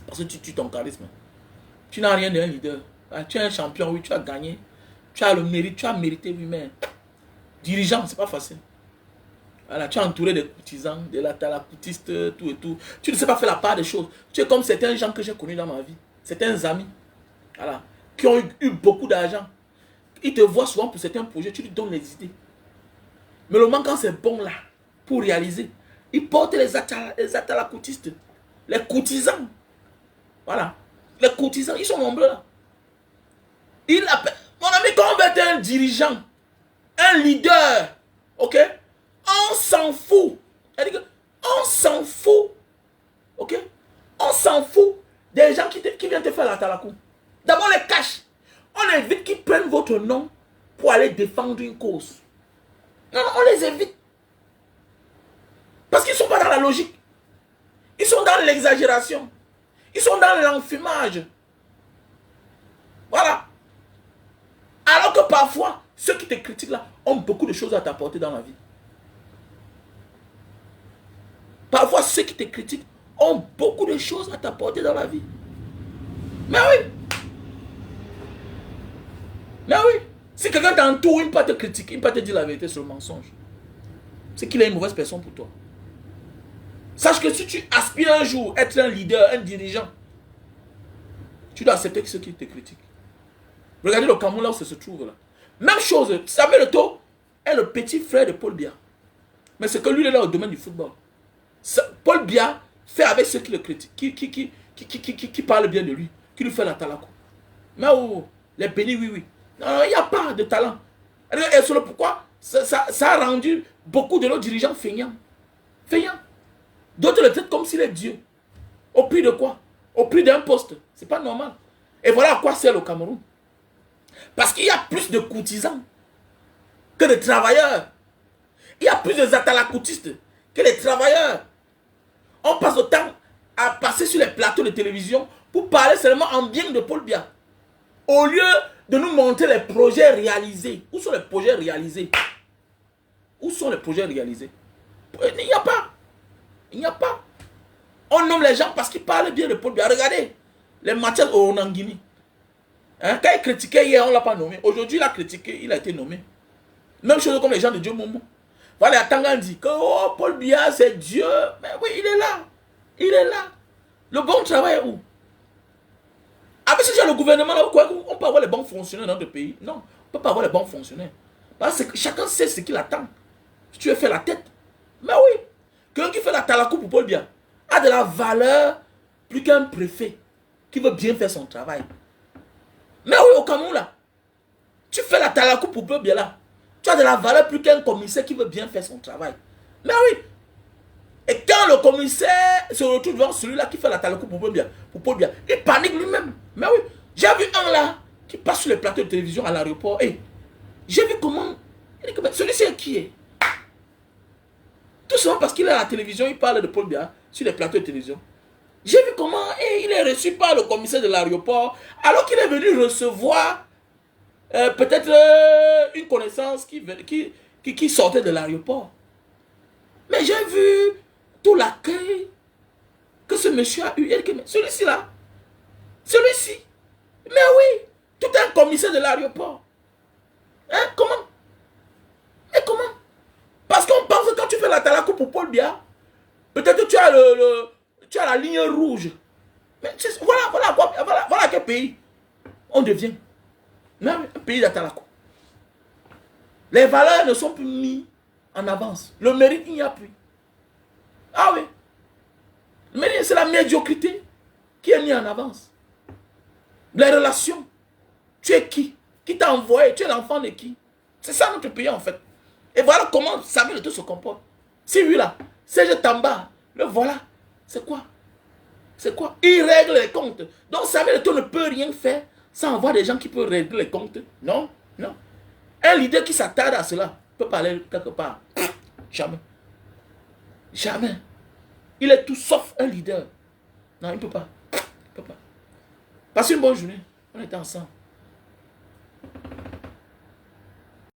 Parce que tu tues ton charisme. Tu n'as rien d'un leader. Tu es un champion, oui, tu as gagné. Tu as le mérite, tu as mérité, oui, mais dirigeant, c'est pas facile. Voilà, tu es entouré de courtisans, de la talacoutistes, tout et tout. Tu ne sais pas faire la part des choses. Tu es comme certains gens que j'ai connus dans ma vie. Certains amis, voilà, qui ont eu beaucoup d'argent. Ils te voient souvent pour certains projets, tu lui donnes les idées. Mais le moment quand c'est bon là, pour réaliser, ils portent les atalacoutistes, les courtisans. Voilà, les courtisans, ils sont nombreux là. Ils appellent. Mon ami, quand on veut être un dirigeant, un leader, ok, on s'en fout. On s'en fout. Ok? On s'en fout des gens qui viennent te faire la talakou. D'abord les cache. On évite qu'ils prennent votre nom pour aller défendre une cause. Non, non, on les évite. Parce qu'ils ne sont pas dans la logique. Ils sont dans l'exagération. Ils sont dans l'enfumage. Voilà. Alors que parfois, ceux qui te critiquent là ont beaucoup de choses à t'apporter dans la vie. Parfois, ceux qui te critiquent ont beaucoup de choses à t'apporter dans la vie. Mais oui. Mais oui. Si quelqu'un t'entoure, il ne peut pas te critiquer, il ne peut pas te dire la vérité sur le mensonge. C'est qu'il est une mauvaise personne pour toi. Sache que si tu aspires un jour à être un leader, un dirigeant, tu dois accepter ceux qui te critiquent. Regardez le Cameroun là où ça se trouve là. Même chose, Samuel Eto'o est le petit frère de Paul Biya. Mais c'est que lui il est là au domaine du football. Paul Biya fait avec ceux qui le critiquent, qui parlent bien de lui, qui lui fait la talakou. Mais oh, les bénis, oui, oui. Non, il n'y a pas de talent. Et c'est le pourquoi ça a rendu beaucoup de nos dirigeants feignants. Feignants. D'autres le traitent comme s'il est Dieu. Au prix de quoi? Au prix d'un poste. C'est pas normal. Et voilà à quoi sert le Cameroun. Parce qu'il y a plus de courtisans que de travailleurs. Il y a plus de zatalakoutistes que les travailleurs. On passe le temps à passer sur les plateaux de télévision pour parler seulement en bien de Paul Biya. Au lieu de nous montrer les projets réalisés. Où sont les projets réalisés? Où sont les projets réalisés? Il n'y a pas. Il n'y a pas. On nomme les gens parce qu'ils parlent bien de Paul Biya. Regardez, les Mathias Onangini. Hein, quand il critiquait hier, on ne l'a pas nommé. Aujourd'hui, il a critiqué, il a été nommé. Même chose comme les gens de Dieu Momo. Voilà, Tangan dit que oh, Paul Biya, c'est Dieu. Mais oui, il est là. Il est là. Le bon travail est où? Ah, mais si j'ai le gouvernement là, quoi, on peut avoir les bons fonctionnaires dans notre pays. Non, on ne peut pas avoir les bons fonctionnaires. Parce que chacun sait ce qu'il attend. Si tu veux faire la tête. Mais oui, quelqu'un qui fait la talakou pour Paul Biya a de la valeur plus qu'un préfet qui veut bien faire son travail. Mais oui, au Cameroun là, tu fais la talakou pour Paul Biya là. Tu as de la valeur plus qu'un commissaire qui veut bien faire son travail. Mais oui. Et quand le commissaire se retrouve devant celui-là qui fait la talakou pour Paul Biya, il panique lui-même. Mais oui, j'ai vu un là qui passe sur les plateaux de télévision à l'aéroport. Et j'ai vu comment. Celui-ci est qui est? Tout simplement parce qu'il est à la télévision, il parle de Paul Biya sur les plateaux de télévision. J'ai vu comment il est reçu par le commissaire de l'aéroport alors qu'il est venu recevoir peut-être une connaissance qui sortait de l'aéroport. Mais j'ai vu tout l'accueil que ce monsieur a eu. Celui-ci là, celui-ci. Mais oui, tout un commissaire de l'aéroport. Hein, comment? Et comment? Parce qu'on pense que quand tu fais la talakou pour Paul Biya, peut-être tu as tu as la ligne rouge. Mais voilà quel pays on devient. Même un pays d'Atalakou. Les valeurs ne sont plus mises en avance. Le mérite, il n'y a plus. Ah oui. Le mérite, c'est la médiocrité qui est mise en avance. Les relations. Tu es qui? Qui t'a envoyé? Tu es l'enfant de qui? C'est ça notre pays en fait. Et voilà comment Samuel Eto'o se comporte. Si lui là, Serge Tamba, le voilà. C'est quoi? C'est quoi? Il règle les comptes. Donc Samuel Eto'o ne peut rien faire sans avoir des gens qui peuvent régler les comptes. Non, non. Un leader qui s'attarde à cela peut parler quelque part. Jamais. Jamais. Il est tout sauf un leader. Non, il ne peut pas. Il ne peut pas. Passez une bonne journée. On était ensemble.